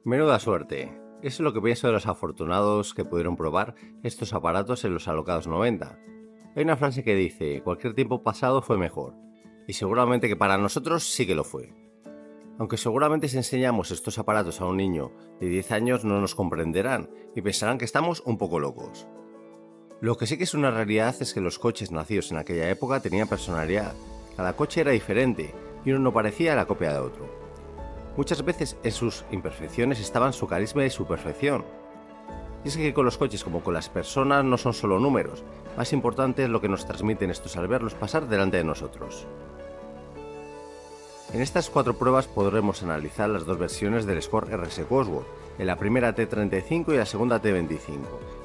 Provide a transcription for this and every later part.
Menuda suerte. Eso es lo que pienso de los afortunados que pudieron probar estos aparatos en los alocados 90. Hay una frase que dice, cualquier tiempo pasado fue mejor. Y seguramente que para nosotros sí que lo fue. Aunque seguramente si enseñamos estos aparatos a un niño de 10 años no nos comprenderán y pensarán que estamos un poco locos. Lo que sí que es una realidad es que los coches nacidos en aquella época tenían personalidad. Cada coche era diferente y uno no parecía la copia de otro. Muchas veces en sus imperfecciones estaban su carisma y su perfección. Y es que con los coches como con las personas no son solo números, más importante es lo que nos transmiten estos al verlos pasar delante de nosotros. En estas 4 pruebas podremos analizar las 2 versiones del Escort RS Cosworth, en la primera T35 y la segunda T25,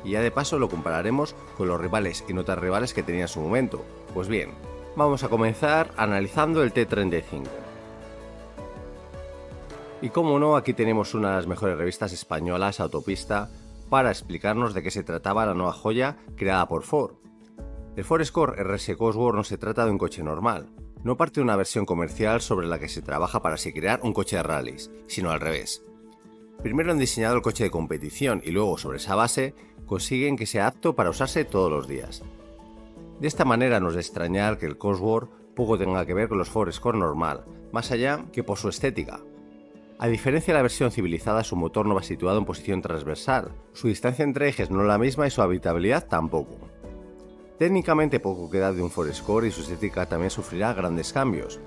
y ya de paso lo compararemos con los rivales y notas rivales que tenía en su momento. Pues bien, vamos a comenzar analizando el T35. Y como no, aquí tenemos una de las mejores revistas españolas, Autopista, para explicarnos de qué se trataba la nueva joya creada por Ford. El Ford Escort RS Cosworth no se trata de un coche normal, no parte de una versión comercial sobre la que se trabaja para así crear un coche de rallies, sino al revés. Primero han diseñado el coche de competición y luego sobre esa base consiguen que sea apto para usarse todos los días. De esta manera no es de extrañar que el Cosworth poco tenga que ver con los Ford Escort normal, más allá que por su estética. A diferencia de la versión civilizada, su motor no va situado en posición transversal, su distancia entre ejes no es la misma y su habitabilidad tampoco. Técnicamente poco queda de un Ford Escort y su estética también sufrirá grandes cambios.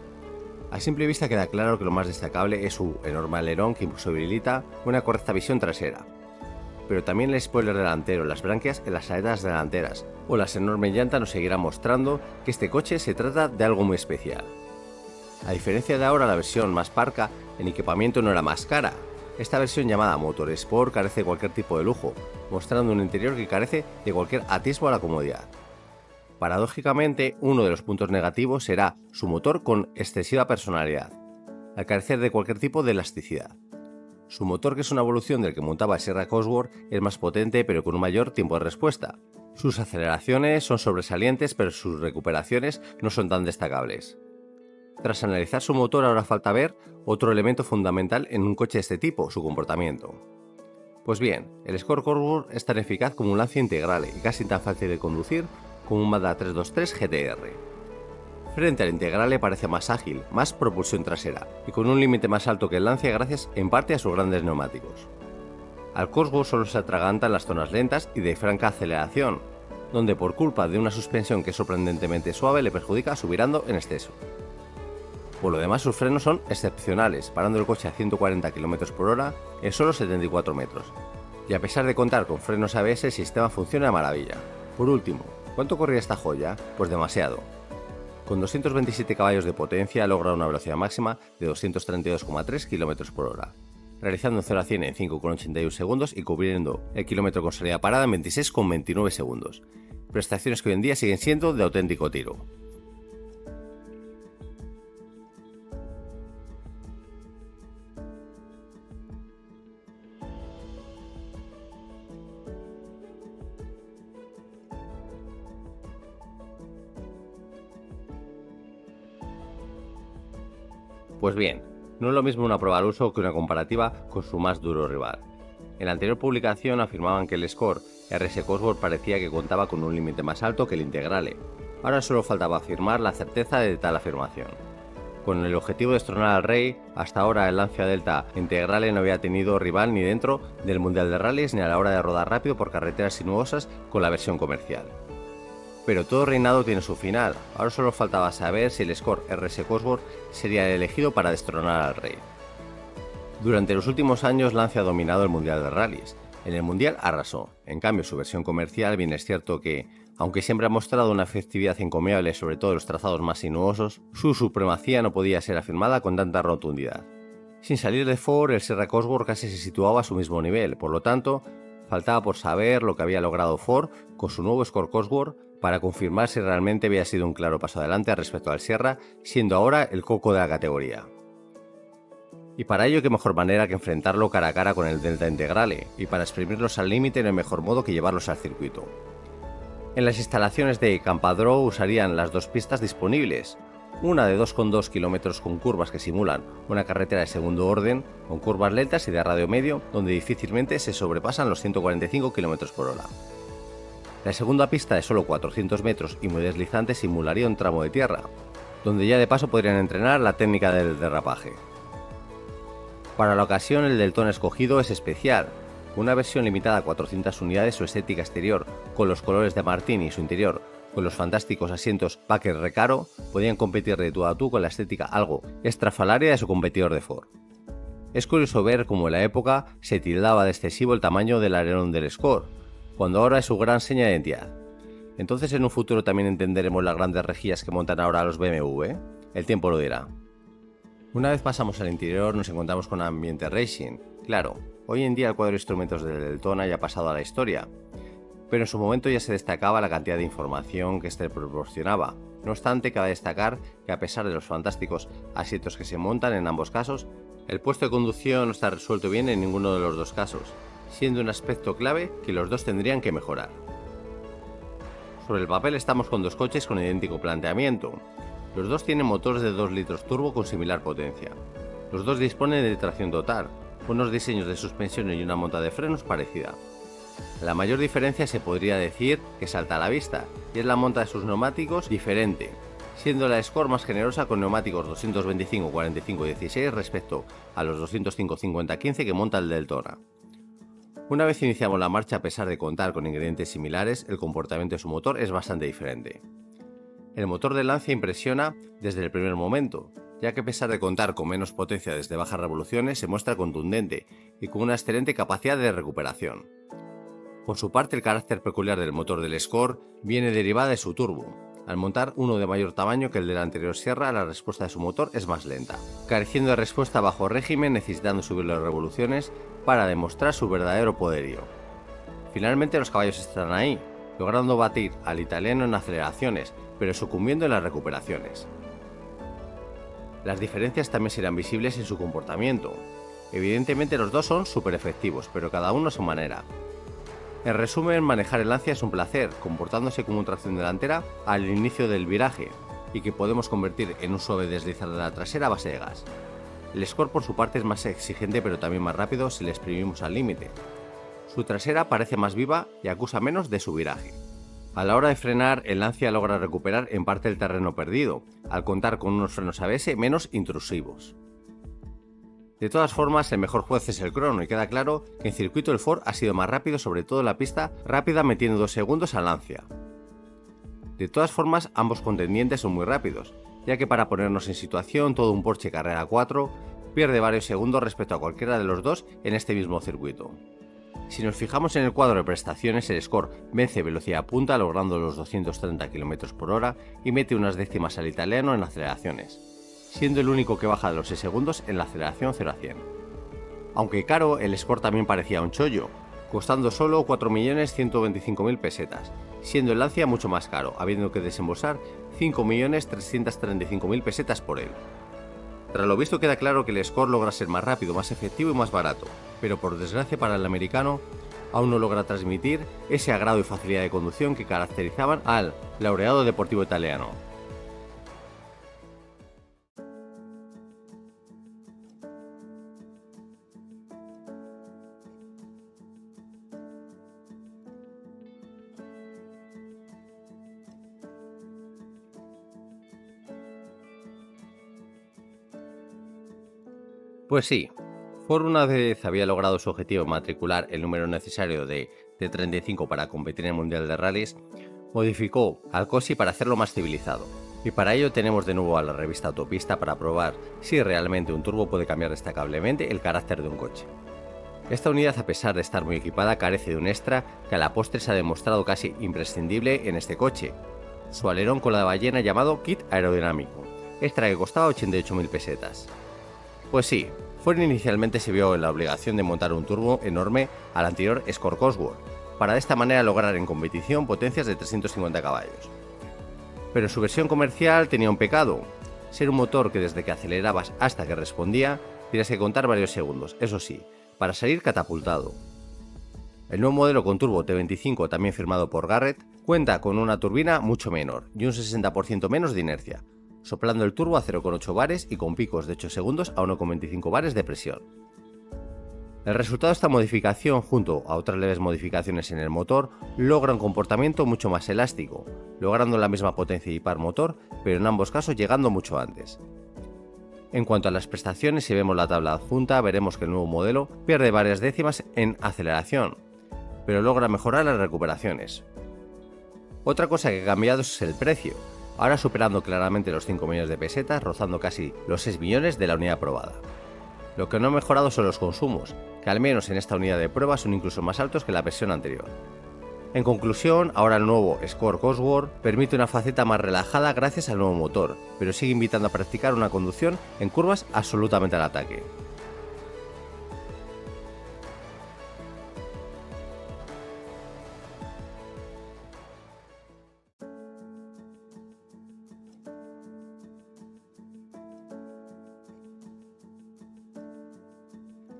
A simple vista queda claro que lo más destacable es su enorme alerón que imposibilita una correcta visión trasera. Pero también el spoiler delantero, las branquias en las aletas delanteras o las enormes llantas nos seguirán mostrando que este coche se trata de algo muy especial. A diferencia de ahora, la versión más parca en equipamiento no era más cara. Esta versión llamada Motorsport carece de cualquier tipo de lujo, mostrando un interior que carece de cualquier atisbo a la comodidad. Paradójicamente, uno de los puntos negativos será su motor con excesiva personalidad, al carecer de cualquier tipo de elasticidad. Su motor, que es una evolución del que montaba el Sierra Cosworth, es más potente pero con un mayor tiempo de respuesta. Sus aceleraciones son sobresalientes pero sus recuperaciones no son tan destacables. Tras analizar su motor, ahora falta ver otro elemento fundamental en un coche de este tipo, su comportamiento. Pues bien, el Escort Cosworth es tan eficaz como un Lancia Integrale y casi tan fácil de conducir como un Mazda 323 GTR. Frente al Integrale parece más ágil, más propulsión trasera y con un límite más alto que el Lancia gracias en parte a sus grandes neumáticos. Al Cosworth solo se atraganta en las zonas lentas y de franca aceleración, donde por culpa de una suspensión que es sorprendentemente suave le perjudica subirando en exceso. Por lo demás, sus frenos son excepcionales, parando el coche a 140 km/h en solo 74 metros. Y a pesar de contar con frenos ABS, el sistema funciona de maravilla. Por último, ¿cuánto corría esta joya? Pues demasiado. Con 227 caballos de potencia logra una velocidad máxima de 232,3 km/h, realizando un 0 a 100 en 5,81 segundos y cubriendo el kilómetro con salida parada en 26,29 segundos. Prestaciones que hoy en día siguen siendo de auténtico tiro. Pues bien, no es lo mismo una prueba al uso que una comparativa con su más duro rival. En la anterior publicación afirmaban que el Escort RS Cosworth parecía que contaba con un límite más alto que el Integrale. Ahora solo faltaba afirmar la certeza de tal afirmación. Con el objetivo de destronar al rey, hasta ahora el Lancia Delta Integrale no había tenido rival ni dentro del Mundial de Rallys ni a la hora de rodar rápido por carreteras sinuosas con la versión comercial. Pero todo reinado tiene su final, ahora solo faltaba saber si el Escort RS Cosworth sería el elegido para destronar al rey. Durante los últimos años Lancia ha dominado el Mundial de Rallys. En el Mundial arrasó, en cambio su versión comercial bien es cierto que, aunque siempre ha mostrado una efectividad encomiable sobre todo en los trazados más sinuosos, su supremacía no podía ser afirmada con tanta rotundidad. Sin salir de Ford, el Sierra Cosworth casi se situaba a su mismo nivel, por lo tanto, faltaba por saber lo que había logrado Ford con su nuevo Escort Cosworth para confirmar si realmente había sido un claro paso adelante respecto al Sierra, siendo ahora el coco de la categoría. Y para ello qué mejor manera que enfrentarlo cara a cara con el Delta Integrale, y para exprimirlos al límite no hay mejor modo que llevarlos al circuito. En las instalaciones de Campadro usarían las 2 pistas disponibles, una de 2,2 km con curvas que simulan una carretera de segundo orden, con curvas lentas y de radio medio, donde difícilmente se sobrepasan los 145 km por hora. La segunda pista de solo 400 metros y muy deslizante simularía un tramo de tierra, donde ya de paso podrían entrenar la técnica del derrapaje. Para la ocasión, el Deltona escogido es especial. Una versión limitada a 400 unidades, su estética exterior, con los colores de Martini y su interior, con los fantásticos asientos Packard Recaro, podían competir de tú a tú con la estética algo estrafalaria de su competidor de Ford. Es curioso ver cómo en la época se tildaba de excesivo el tamaño del alerón del Escort, cuando ahora es su gran seña de identidad. Entonces en un futuro también entenderemos las grandes rejillas que montan ahora los BMW. El tiempo lo dirá. Una vez pasamos al interior nos encontramos con ambiente racing. Claro, hoy en día el cuadro de instrumentos del Deltona ya ha pasado a la historia, pero en su momento ya se destacaba la cantidad de información que este proporcionaba. No obstante, cabe destacar que a pesar de los fantásticos asientos que se montan en ambos casos, el puesto de conducción no está resuelto bien en ninguno de los dos casos, siendo un aspecto clave que los dos tendrían que mejorar. Sobre el papel estamos con dos coches con idéntico planteamiento. Los dos tienen motores de 2 litros turbo con similar potencia. Los dos disponen de tracción total, unos diseños de suspensiones y una monta de frenos parecida. La mayor diferencia se podría decir que salta a la vista, y es la monta de sus neumáticos diferente, siendo la Escort más generosa con neumáticos 225 45 16 respecto a los 205 50 15 que monta el Deltona. Una vez iniciamos la marcha, a pesar de contar con ingredientes similares, el comportamiento de su motor es bastante diferente. El motor de Lancia impresiona desde el primer momento, ya que a pesar de contar con menos potencia desde bajas revoluciones, se muestra contundente y con una excelente capacidad de recuperación. Por su parte, el carácter peculiar del motor del Escort viene derivada de su turbo. Al montar uno de mayor tamaño que el de la anterior Sierra, la respuesta de su motor es más lenta, careciendo de respuesta bajo régimen, necesitando subir las revoluciones para demostrar su verdadero poderío. Finalmente los caballos están ahí, logrando batir al italiano en aceleraciones, pero sucumbiendo en las recuperaciones. Las diferencias también serán visibles en su comportamiento. Evidentemente los dos son súper efectivos, pero cada uno a su manera. En resumen, manejar el Lancia es un placer, comportándose como una tracción delantera al inicio del viraje, y que podemos convertir en un suave deslizar de la trasera a base de gas. El Escort por su parte es más exigente pero también más rápido si le exprimimos al límite. Su trasera parece más viva y acusa menos de su viraje. A la hora de frenar, el Lancia logra recuperar en parte el terreno perdido, al contar con unos frenos ABS menos intrusivos. De todas formas, el mejor juez es el crono y queda claro que en circuito el Ford ha sido más rápido, sobre todo en la pista rápida, metiendo 2 segundos al Lancia. De todas formas, ambos contendientes son muy rápidos, ya que para ponernos en situación, todo un Porsche Carrera 4 pierde varios segundos respecto a cualquiera de los dos en este mismo circuito. Si nos fijamos en el cuadro de prestaciones, el Escort vence velocidad punta logrando los 230 km por hora y mete unas décimas al italiano en aceleraciones, siendo el único que baja de los 6 segundos en la aceleración 0 a 100. Aunque caro, el Escort también parecía un chollo, costando solo 4.125.000 pesetas, siendo el Lancia mucho más caro, habiendo que desembolsar 5.335.000 pesetas por él. Tras lo visto queda claro que el Escort logra ser más rápido, más efectivo y más barato, pero por desgracia para el americano aún no logra transmitir ese agrado y facilidad de conducción que caracterizaban al laureado deportivo italiano. Pues sí, Ford una vez había logrado su objetivo de matricular el número necesario de T35 para competir en el Mundial de Rallys, modificó al Cossi para hacerlo más civilizado. Y para ello tenemos de nuevo a la revista Autopista para probar si realmente un turbo puede cambiar destacablemente el carácter de un coche. Esta unidad, a pesar de estar muy equipada, carece de un extra que a la postre se ha demostrado casi imprescindible en este coche: su alerón con la ballena llamado kit aerodinámico, extra que costaba 88.000 pesetas. Pues sí, Ford inicialmente se vio en la obligación de montar un turbo enorme al anterior Escort Cosworth, para de esta manera lograr en competición potencias de 350 caballos. Pero su versión comercial tenía un pecado: ser un motor que desde que acelerabas hasta que respondía tenías que contar varios segundos, eso sí, para salir catapultado. El nuevo modelo con turbo T25, también firmado por Garrett, cuenta con una turbina mucho menor y un 60% menos de inercia, soplando el turbo a 0,8 bares y con picos de 8 segundos a 1,25 bares de presión. El resultado de esta modificación, junto a otras leves modificaciones en el motor, logra un comportamiento mucho más elástico, logrando la misma potencia y par motor, pero en ambos casos llegando mucho antes. En cuanto a las prestaciones, si vemos la tabla adjunta, veremos que el nuevo modelo pierde varias décimas en aceleración, pero logra mejorar las recuperaciones. Otra cosa que ha cambiado es el precio, ahora superando claramente los 5 millones de pesetas, rozando casi los 6 millones de la unidad probada. Lo que no ha mejorado son los consumos, que al menos en esta unidad de prueba son incluso más altos que la versión anterior. En conclusión, ahora el nuevo Escort Cosworth permite una faceta más relajada gracias al nuevo motor, pero sigue invitando a practicar una conducción en curvas absolutamente al ataque.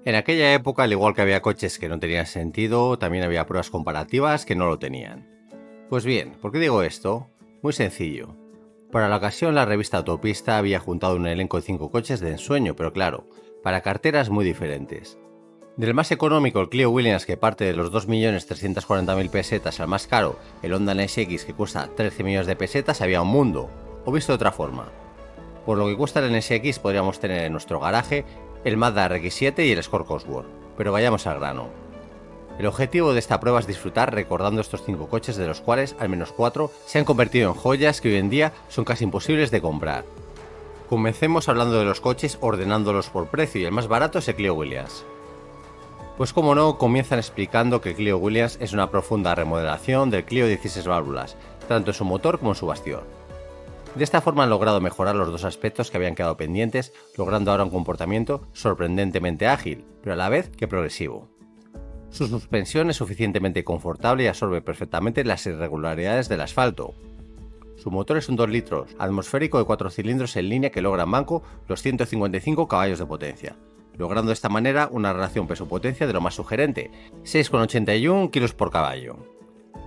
En aquella época, al igual que había coches que no tenían sentido, también había pruebas comparativas que no lo tenían. Pues bien, ¿por qué digo esto? Muy sencillo. Para la ocasión, la revista Autopista había juntado un elenco de 5 coches de ensueño, pero claro, para carteras muy diferentes. Del más económico, el Clio Williams, que parte de los 2.340.000 pesetas, al más caro, el Honda NSX, que cuesta 13 millones de pesetas, había un mundo. O visto de otra forma. Por lo que cuesta el NSX, podríamos tener en nuestro garaje el Mazda RX-7 y el Escort Cosworth, pero vayamos al grano. El objetivo de esta prueba es disfrutar recordando estos 5 coches, de los cuales al menos 4 se han convertido en joyas que hoy en día son casi imposibles de comprar. Comencemos hablando de los coches, ordenándolos por precio, y el más barato es el Clio Williams. Pues como no, comienzan explicando que el Clio Williams es una profunda remodelación del Clio 16 válvulas, tanto en su motor como en su bastión. De esta forma han logrado mejorar los dos aspectos que habían quedado pendientes, logrando ahora un comportamiento sorprendentemente ágil, pero a la vez que progresivo. Su suspensión es suficientemente confortable y absorbe perfectamente las irregularidades del asfalto. Su motor es un 2 litros atmosférico de 4 cilindros en línea que logra en banco los 155 caballos de potencia, logrando de esta manera una relación peso-potencia de lo más sugerente, 6,81 kg por caballo.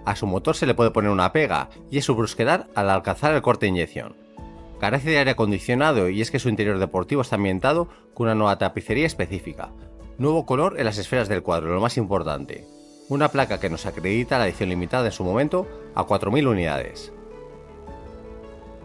A su motor se le puede poner una pega, y es su brusquedad al alcanzar el corte de inyección. Carece de aire acondicionado, y es que su interior deportivo está ambientado con una nueva tapicería específica. Nuevo color en las esferas del cuadro, lo más importante. Una placa que nos acredita la edición limitada en su momento a 4.000 unidades.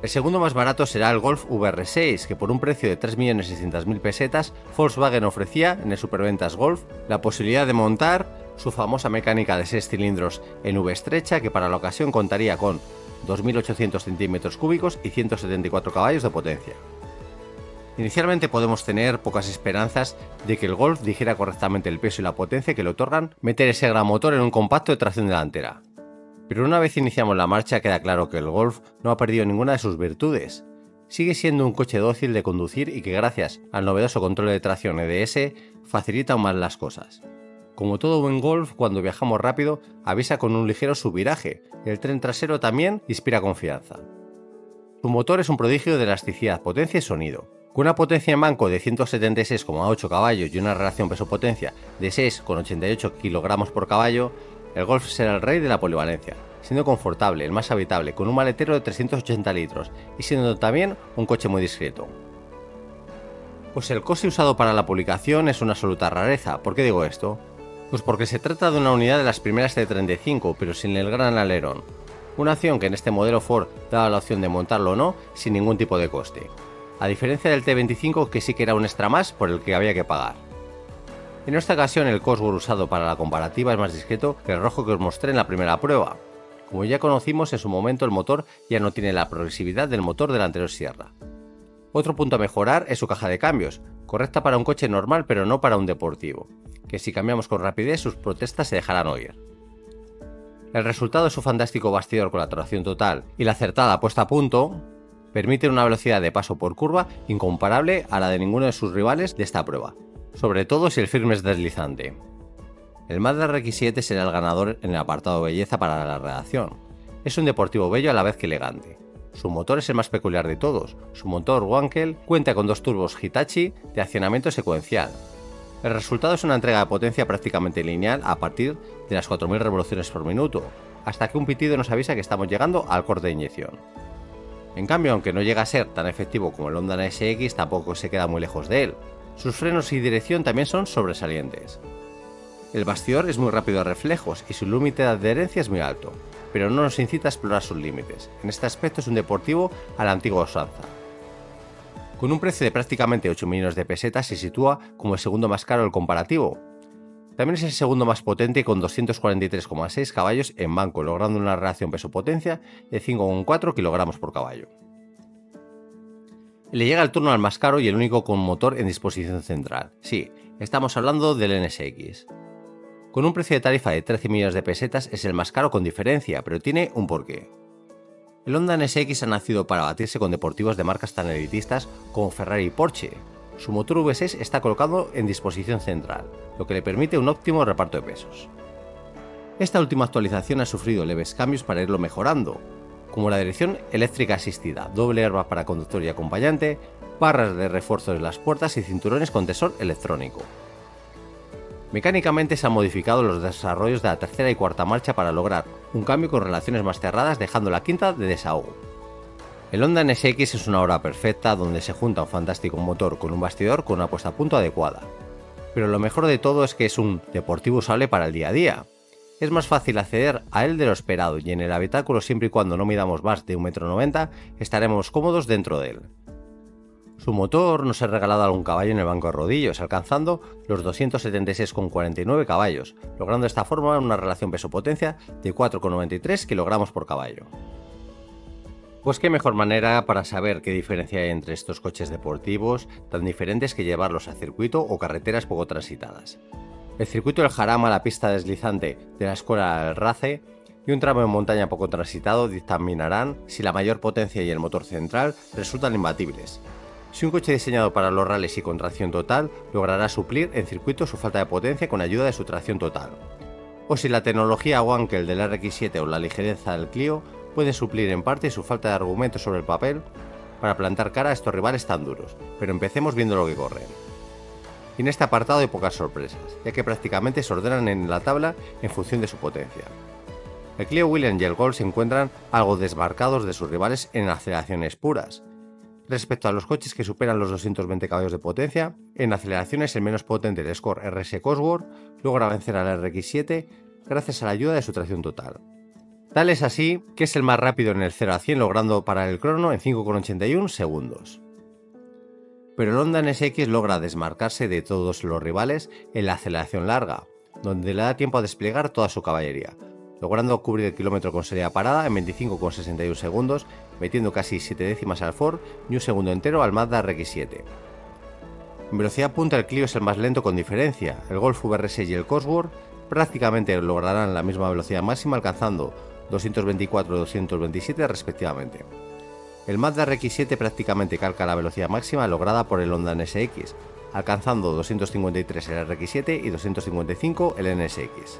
El segundo más barato será el Golf VR6, que por un precio de 3.600.000 pesetas, Volkswagen ofrecía en el Superventas Golf la posibilidad de montar su famosa mecánica de 6 cilindros en V estrecha, que para la ocasión contaría con 2.800 centímetros cúbicos y 174 caballos de potencia. Inicialmente podemos tener pocas esperanzas de que el Golf digiera correctamente el peso y la potencia que le otorgan meter ese gran motor en un compacto de tracción delantera. Pero una vez iniciamos la marcha queda claro que el Golf no ha perdido ninguna de sus virtudes. Sigue siendo un coche dócil de conducir y que gracias al novedoso control de tracción EDS facilita aún más las cosas. Como todo buen Golf, cuando viajamos rápido avisa con un ligero subviraje, y el tren trasero también inspira confianza. Su motor es un prodigio de elasticidad, potencia y sonido. Con una potencia en banco de 176,8 caballos y una relación peso-potencia de 6,88 kg por caballo, el Golf será el rey de la polivalencia, siendo confortable, el más habitable, con un maletero de 380 litros y siendo también un coche muy discreto. Pues el coche usado para la publicación es una absoluta rareza. ¿Por qué digo esto? Pues porque se trata de una unidad de las primeras C35, pero sin el gran alerón. Una opción que en este modelo Ford daba la opción de montarlo o no, sin ningún tipo de coste. A diferencia del T25, que sí que era un extra más por el que había que pagar. En esta ocasión el Cosworth usado para la comparativa es más discreto que el rojo que os mostré en la primera prueba. Como ya conocimos, en su momento el motor ya no tiene la progresividad del motor del anterior Sierra. Otro punto a mejorar es su caja de cambios, correcta para un coche normal pero no para un deportivo, que si cambiamos con rapidez sus protestas se dejarán oír. El resultado de su fantástico bastidor con la tracción total y la acertada puesta a punto permite una velocidad de paso por curva incomparable a la de ninguno de sus rivales de esta prueba, sobre todo si el firme es deslizante. El Mazda RX-7 será el ganador en el apartado belleza para la redacción. Es un deportivo bello a la vez que elegante. Su motor es el más peculiar de todos. Su motor Wankel cuenta con 2 turbos Hitachi de accionamiento secuencial. El resultado es una entrega de potencia prácticamente lineal a partir de las 4.000 revoluciones por minuto, hasta que un pitido nos avisa que estamos llegando al corte de inyección. En cambio, aunque no llega a ser tan efectivo como el Honda NSX, tampoco se queda muy lejos de él. Sus frenos y dirección también son sobresalientes. El bastidor es muy rápido de reflejos y su límite de adherencia es muy alto, pero no nos incita a explorar sus límites. En este aspecto es un deportivo a la antigua usanza. Con un precio de prácticamente 8 millones de pesetas se sitúa como el segundo más caro del comparativo. También es el segundo más potente con 243,6 caballos en banco, logrando una relación peso-potencia de 5,4 kg por caballo. Le llega el turno al más caro y el único con motor en disposición central. Sí, estamos hablando del NSX. Con un precio de tarifa de 13 millones de pesetas es el más caro con diferencia, pero tiene un porqué. El Honda NSX ha nacido para batirse con deportivos de marcas tan elitistas como Ferrari y Porsche. Su motor V6 está colocado en disposición central, lo que le permite un óptimo reparto de pesos. Esta última actualización ha sufrido leves cambios para irlo mejorando, como la dirección eléctrica asistida, doble airbag para conductor y acompañante, barras de refuerzo en las puertas y cinturones con tesor electrónico. Mecánicamente se han modificado los desarrollos de la tercera y cuarta marcha para lograr un cambio con relaciones más cerradas, dejando la quinta de desahogo. El Honda NSX es una obra perfecta donde se junta un fantástico motor con un bastidor con una puesta a punto adecuada. Pero lo mejor de todo es que es un deportivo usable para el día a día. Es más fácil acceder a él de lo esperado y en el habitáculo, siempre y cuando no midamos más de 1,90 m, estaremos cómodos dentro de él. Su motor nos ha regalado algún caballo en el banco de rodillos, alcanzando los 276,49 caballos, logrando de esta forma una relación peso-potencia de 4,93 kg por caballo. Pues qué mejor manera para saber qué diferencia hay entre estos coches deportivos tan diferentes que llevarlos a circuito o carreteras poco transitadas. El circuito del Jarama, la pista deslizante de la Escuela del Race y un tramo de montaña poco transitado dictaminarán si la mayor potencia y el motor central resultan imbatibles. Si un coche diseñado para los rallies y con tracción total logrará suplir en circuito su falta de potencia con ayuda de su tracción total. O si la tecnología Wankel del RX7 o la ligereza del Clio pueden suplir en parte su falta de argumentos sobre el papel para plantar cara a estos rivales tan duros. Pero empecemos viendo lo que corren. Y en este apartado hay pocas sorpresas, ya que prácticamente se ordenan en la tabla en función de su potencia. El Clio Williams y el Golf se encuentran algo desmarcados de sus rivales en aceleraciones puras. Respecto a los coches que superan los 220 caballos de potencia, en aceleraciones el menos potente, el Escort RS Cosworth, logra vencer al RX7 gracias a la ayuda de su tracción total. Tal es así que es el más rápido en el 0 a 100, logrando parar el crono en 5,81 segundos. Pero el Honda NSX logra desmarcarse de todos los rivales en la aceleración larga, donde le da tiempo a desplegar toda su caballería, logrando cubrir el kilómetro con salida parada en 25,61 segundos, metiendo casi 7 décimas al Ford y un segundo entero al Mazda RX-7. En velocidad punta el Clio es el más lento con diferencia, el Golf VR6 y el Cosworth prácticamente lograrán la misma velocidad máxima, alcanzando 224 y 227 respectivamente. El Mazda RX-7 prácticamente calca la velocidad máxima lograda por el Honda NSX, alcanzando 253 el RX-7 y 255 el NSX.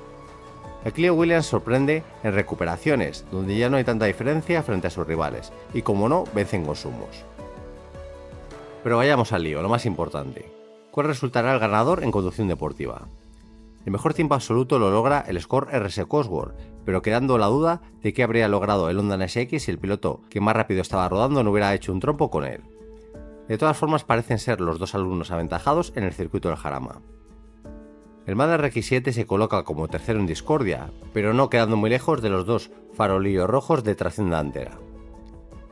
El Clio Williams sorprende en recuperaciones, donde ya no hay tanta diferencia frente a sus rivales, y como no, vence en consumos. Pero vayamos al lío, lo más importante. ¿Cuál resultará el ganador en conducción deportiva? El mejor tiempo absoluto lo logra el Escort RS Cosworth, pero quedando la duda de qué habría logrado el Honda NSX si el piloto que más rápido estaba rodando no hubiera hecho un trompo con él. De todas formas, parecen ser los dos alumnos aventajados en el circuito del Jarama. El Mazda RX-7 se coloca como tercero en discordia, pero no quedando muy lejos de los dos farolillos rojos de tracción delantera.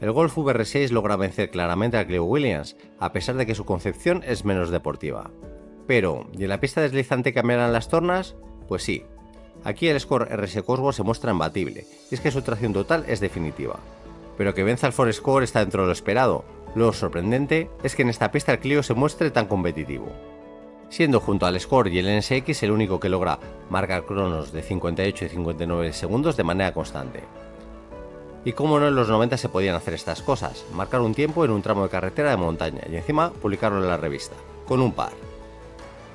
El Golf VR6 logra vencer claramente al Clio Williams, a pesar de que su concepción es menos deportiva. Pero, ¿y en la pista deslizante cambiarán las tornas? Pues sí. Aquí el Escort RS Cosworth se muestra imbatible, y es que su tracción total es definitiva. Pero que venza el Ford Escort está dentro de lo esperado. Lo sorprendente es que en esta pista el Clio se muestre tan competitivo, siendo junto al Escort y el NSX el único que logra marcar cronos de 58 y 59 segundos de manera constante. Y cómo no, en los 90 se podían hacer estas cosas, marcar un tiempo en un tramo de carretera de montaña y encima publicarlo en la revista, con un par.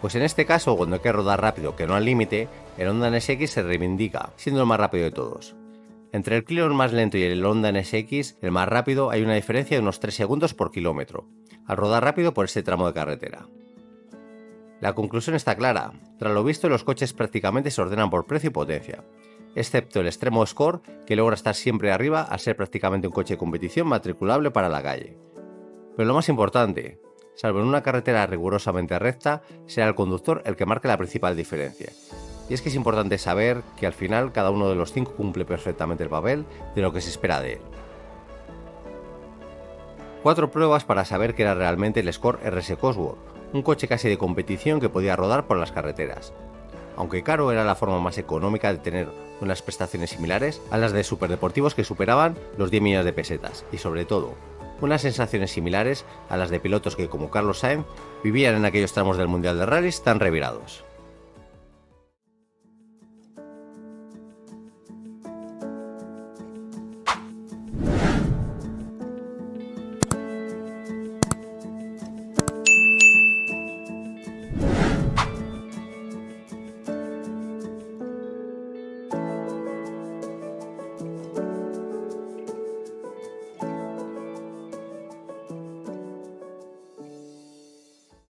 Pues en este caso, cuando hay que rodar rápido que no al límite, el Honda NSX se reivindica, siendo el más rápido de todos. Entre el Clio el más lento y el Honda NSX, el más rápido, hay una diferencia de unos 3 segundos por kilómetro, al rodar rápido por este tramo de carretera. La conclusión está clara, tras lo visto los coches prácticamente se ordenan por precio y potencia. excepto el Extremo Score, que logra estar siempre arriba al ser prácticamente un coche de competición matriculable para la calle. Pero lo más importante, salvo en una carretera rigurosamente recta, será el conductor el que marque la principal diferencia. Y es que es importante saber que al final cada uno de los 5 cumple perfectamente el papel de lo que se espera de él. 4 pruebas para saber que era realmente el Escort RS Cosworth, un coche casi de competición que podía rodar por las carreteras. Aunque caro, era la forma más económica de tener unas prestaciones similares a las de superdeportivos que superaban los 10 millones de pesetas y, sobre todo, unas sensaciones similares a las de pilotos que, como Carlos Sainz, vivían en aquellos tramos del Mundial de Rallys tan revirados.